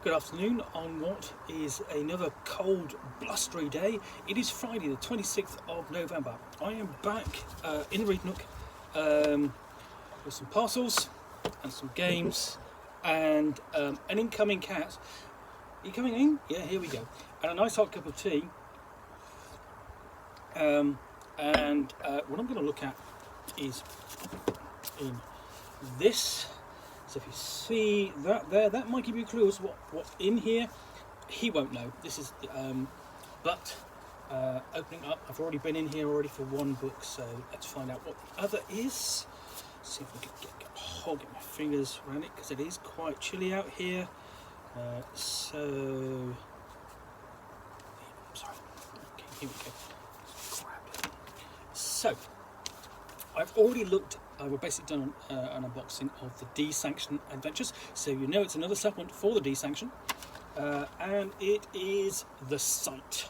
Good afternoon on what is another cold, blustery day. It is Friday the 26th of November. I am back in the Read Nook with some parcels and some games and an incoming cat. Are you coming in? Yeah, here we go. And a nice hot cup of tea. What I'm going to look at is in this. So if you see that there, that might give you a clue as to what's in here. He won't know. This is, opening up, I've already been in here already for one book, so let's find out what the other is. See if we can get my fingers around it, because it is quite chilly out here. Sorry. Okay, here we go. Grab it. So, I've already looked. We've basically done an unboxing of the Dee Sanction adventures, so you know it's another supplement for the Dee Sanction, and it is the site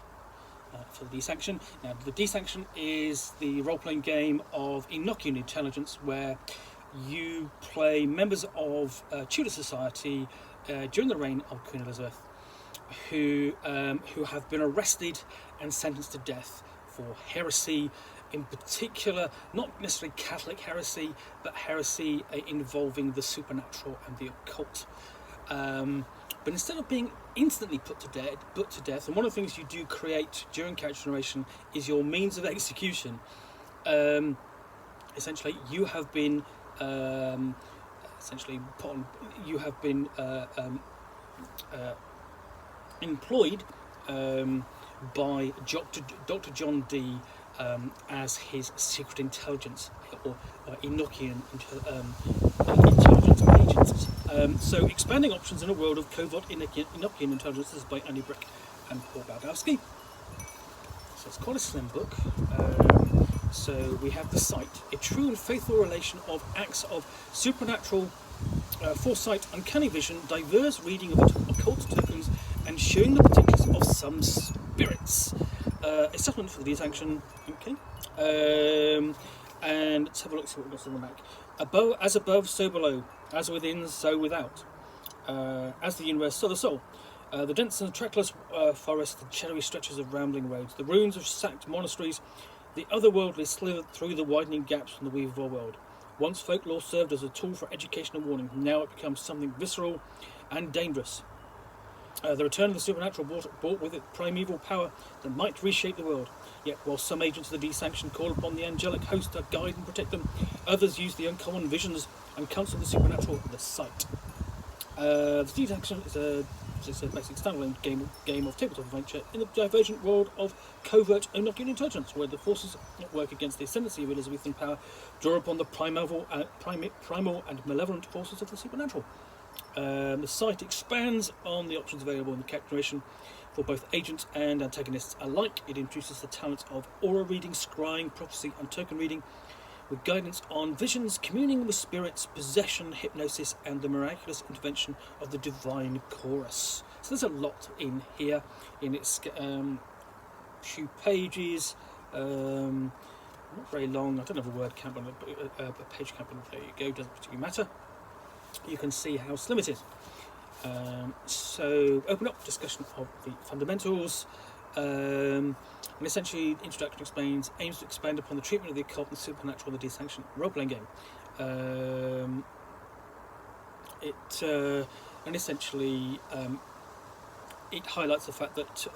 for the Dee Sanction. Now, the Dee Sanction is the role-playing game of Enochian Intelligence, where you play members of Tudor society during the reign of Queen Elizabeth, who have been arrested and sentenced to death for heresy. In particular, not necessarily Catholic heresy, but heresy involving the supernatural and the occult. But instead of being instantly put to death, and one of the things you do create during character generation is your means of execution. Essentially, you have been employed by Dr. John Dee. As his secret intelligence or Enochian intelligence agents. So, expanding options in a world of Covert Enochian Intelligence. This is by Andy Brick and Paul Baldowski. So it's quite a slim book. So we have the site, a true and faithful relation of acts of supernatural foresight, uncanny vision, diverse reading of occult tokens, and showing the potentials of some spirits. A supplement for the Dee Sanction, okay. And let's have a look, see what we've got on the back. As above, so below. As within, so without. As the universe, so the soul. The dense and trackless forest, the shadowy stretches of rambling roads, the ruins of sacked monasteries, the otherworldly slithered through the widening gaps from the weave of our world. Once folklore served as a tool for education and warning, now it becomes something visceral and dangerous. The return of the supernatural brought with it primeval power that might reshape the world. Yet, while some agents of the Dee Sanction call upon the angelic host to guide and protect them, others use the uncommon visions and counsel the supernatural at the site. The Dee Sanction is a basic standalone game of tabletop adventure in the divergent world of Covert Enochian Intelligence, where the forces that work against the ascendancy of Elizabethan power draw upon the primal and malevolent forces of the supernatural. The site expands on the options available in the character generation for both agents and antagonists alike. It introduces the talents of aura reading, scrying, prophecy, and token reading, with guidance on visions, communing with spirits, possession, hypnosis, and the miraculous intervention of the divine chorus. So there's a lot in here in its few pages. Not very long. I don't have a word count on it, but a page count on it. There you go. Doesn't particularly matter. You can see how slim it is. So open up discussion of the fundamentals, and essentially the introduction aims to expand upon the treatment of the occult and supernatural in the Dee Sanction role-playing game. It highlights the fact that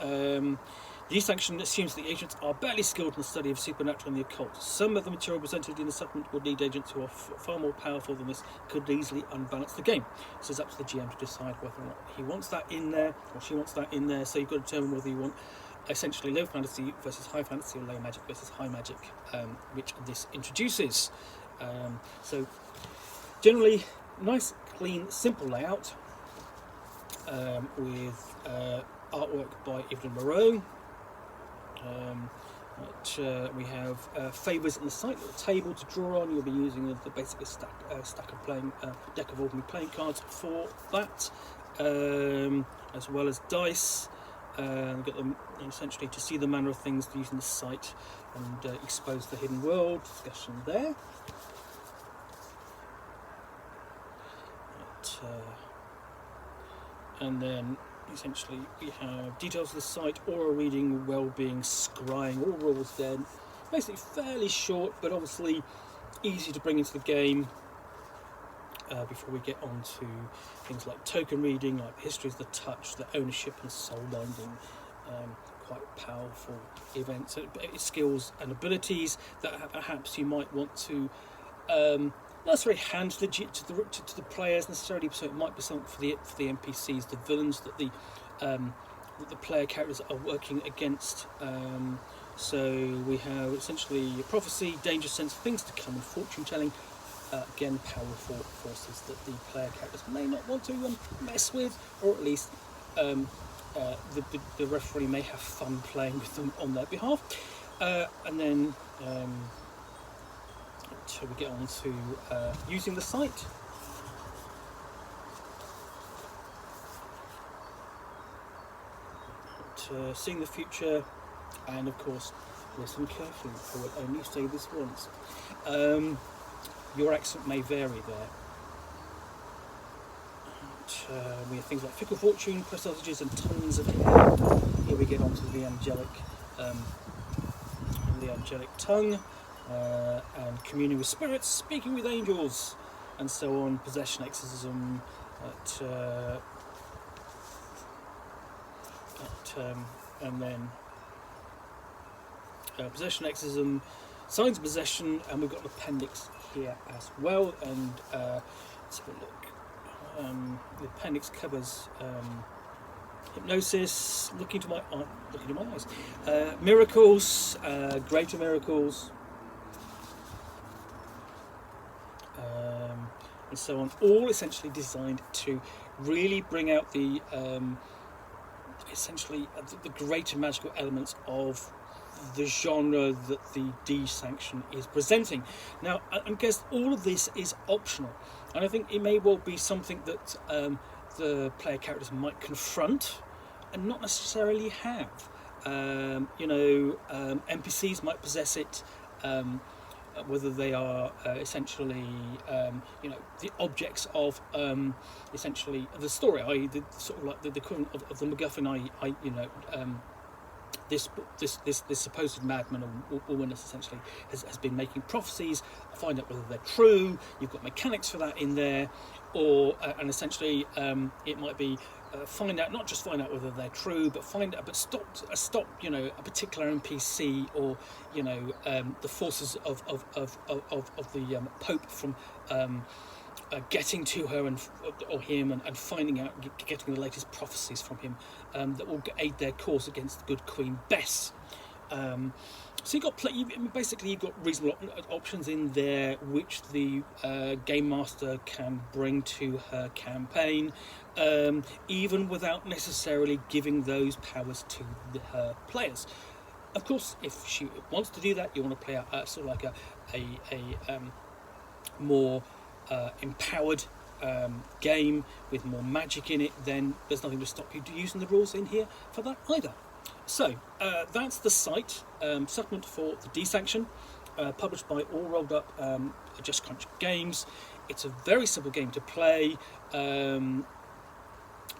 the Dee Sanction assumes the agents are barely skilled in the study of supernatural and the occult. Some of the material presented in the supplement would need agents who are far more powerful than this, could easily unbalance the game. So it's up to the GM to decide whether or not he wants that in there, or she wants that in there. So you've got to determine whether you want essentially low fantasy versus high fantasy, or low magic versus high magic, which this introduces. So generally, nice, clean, simple layout, with artwork by Yves Moreau. We have favours on the site, a table to draw on. You'll be using the basic stack of deck of ordinary playing cards for that, as well as dice. Get them essentially to see the manner of things using the site and expose the hidden world. Discussion there. and then essentially we have details of the site, aura reading, well-being, scrying, all rules there. Basically fairly short, but obviously easy to bring into the game. Before we get on to things like token reading, like histories of the touch, the ownership and soul binding, quite powerful events, skills and abilities that perhaps you might want to not necessarily hand to the players necessarily, so it might be something for the NPCs, the villains that the player characters are working against. So we have essentially prophecy, danger sense, things to come, and fortune telling. Again, powerful forces that the player characters may not want to mess with, or at least the referee may have fun playing with them on their behalf. And then until we get on to using the site. Seeing the future, and of course, listen carefully. I will only say this once. Your accent may vary there. And, we have things like fickle fortune, presages, and tons of hair. Here we get onto the angelic tongue, and communing with spirits, speaking with angels, and so on. Possession, exorcism, and then possession, exorcism, signs of possession, and we've got an appendix here as well. And let's have a look. The appendix covers hypnosis, looking into my eyes, miracles, greater miracles, and so on. All essentially designed to really bring out the the greater magical elements of the genre that the Dee Sanction is presenting. Now, I guess all of this is optional, and I think it may well be something that the player characters might confront and not necessarily have. NPCs might possess it, whether they are essentially the objects of essentially the story, i.e. the sort of like the equivalent of the MacGuffin, this supposed madman or woman essentially has been making prophecies. Find out whether they're true. You've got mechanics for that in there, or and essentially it might be not just find out whether they're true, but stop a particular NPC or the forces of the Pope from getting to her or him and finding out, getting the latest prophecies from him that will aid their cause against the good Queen Bess. So you've got reasonable options in there which the game master can bring to her campaign, even without necessarily giving those powers to her players. Of course, if she wants to do that, you want to play out sort of like a more empowered game with more magic in it, then there's nothing to stop you using the rules in here for that either. So that's the site, supplement for the Dee Sanction, published by All Rolled Up Just Crunch Games. It's a very simple game to play.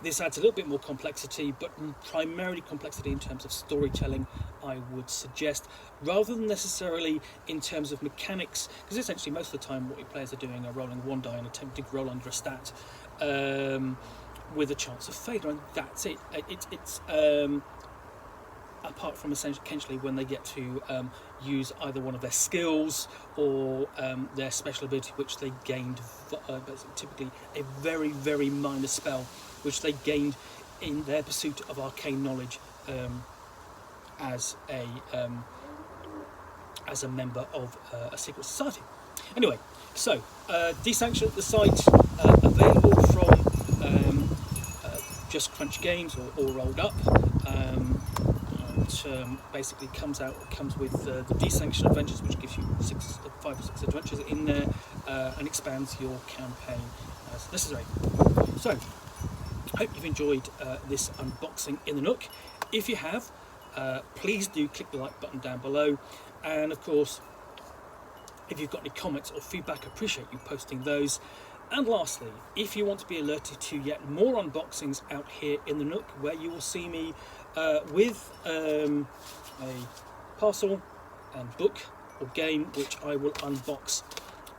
This adds a little bit more complexity, but primarily complexity in terms of storytelling, I would suggest, rather than necessarily in terms of mechanics, because essentially most of the time what your players are doing are rolling one die and attempting to roll under a stat with a chance of failure, and that's it. It's apart from essentially when they get to use either one of their skills or their special ability, which they gained, typically a very, very minor spell, which they gained in their pursuit of arcane knowledge as a member of a secret society. Anyway, so Dee Sanction, the site, available from Just Crunch Games or All Rolled Up. Basically comes with the Dee Sanction Adventures, which gives you 5 or 6 adventures in there, and expands your campaign as necessary. So, I hope you've enjoyed this unboxing in the Nook. If you have, please do click the like button down below, and of course, if you've got any comments or feedback, I appreciate you posting those. And lastly, if you want to be alerted to yet more unboxings out here in the Nook, where you will see me with a parcel and book or game which I will unbox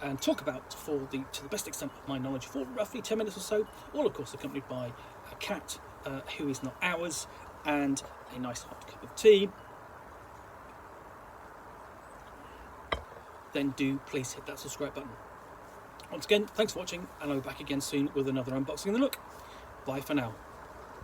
and talk about to the best extent of my knowledge for roughly 10 minutes or so, all of course accompanied by a cat who is not ours, and a nice hot cup of tea, then do please hit that subscribe button. Once again, thanks for watching, and I'll be back again soon with another unboxing in the Nook. Bye for now.